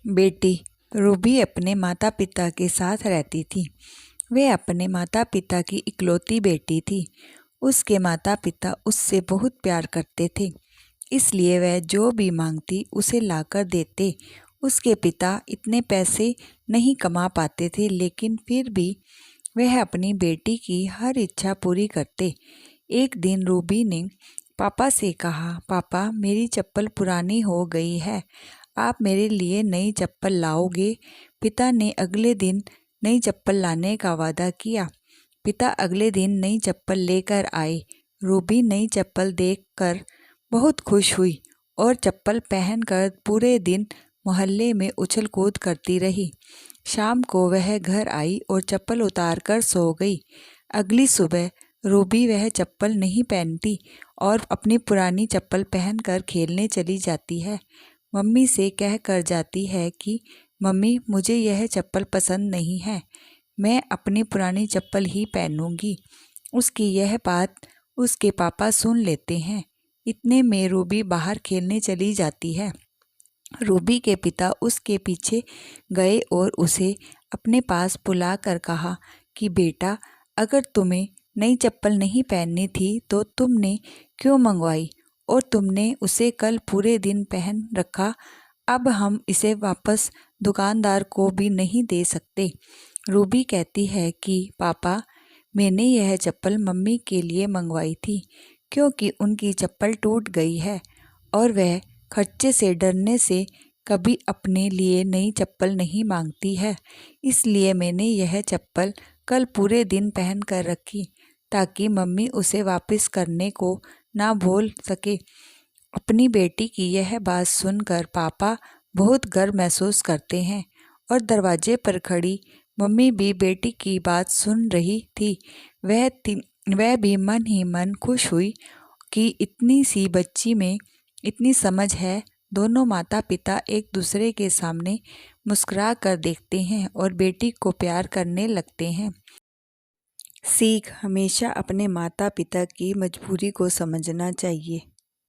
बेटी रूबी अपने माता पिता के साथ रहती थी। वह अपने माता पिता की इकलौती बेटी थी। उसके माता पिता उससे बहुत प्यार करते थे, इसलिए वह जो भी मांगती उसे लाकर देते। उसके पिता इतने पैसे नहीं कमा पाते थे, लेकिन फिर भी वह अपनी बेटी की हर इच्छा पूरी करते। एक दिन रूबी ने पापा से कहा, पापा मेरी चप्पल पुरानी हो गई है, आप मेरे लिए नई चप्पल लाओगे? पिता ने अगले दिन नई चप्पल लाने का वादा किया। पिता अगले दिन नई चप्पल लेकर आए। रूबी नई चप्पल देखकर बहुत खुश हुई और चप्पल पहनकर पूरे दिन मोहल्ले में उछल कूद करती रही। शाम को वह घर आई और चप्पल उतारकर सो गई। अगली सुबह रूबी वह चप्पल नहीं पहनती और अपनी पुरानी चप्पल पहनकर खेलने चली जाती है। मम्मी से कह कर जाती है कि मम्मी मुझे यह चप्पल पसंद नहीं है, मैं अपनी पुरानी चप्पल ही पहनूंगी। उसकी यह बात उसके पापा सुन लेते हैं। इतने में रूबी बाहर खेलने चली जाती है। रूबी के पिता उसके पीछे गए और उसे अपने पास बुला कर कहा कि बेटा, अगर तुम्हें नई चप्पल नहीं पहननी थी तो तुमने क्यों मंगवाई और तुमने उसे कल पूरे दिन पहन रखा। अब हम इसे वापस दुकानदार को भी नहीं दे सकते। रूबी कहती है कि पापा, मैंने यह चप्पल मम्मी के लिए मंगवाई थी क्योंकि उनकी चप्पल टूट गई है और वह खर्चे से डरने से कभी अपने लिए नई चप्पल नहीं मांगती है। इसलिए मैंने यह चप्पल कल पूरे दिन पहन कर रखी ताकि मम्मी उसे वापस करने को ना भूल सके। अपनी बेटी की यह बात सुनकर पापा बहुत गर्व महसूस करते हैं और दरवाजे पर खड़ी मम्मी भी बेटी की बात सुन रही थी। वह भी मन ही मन खुश हुई कि इतनी सी बच्ची में इतनी समझ है। दोनों माता पिता एक दूसरे के सामने मुस्कुरा कर देखते हैं और बेटी को प्यार करने लगते हैं। सीख, हमेशा अपने माता पिता की मजबूरी को समझना चाहिए।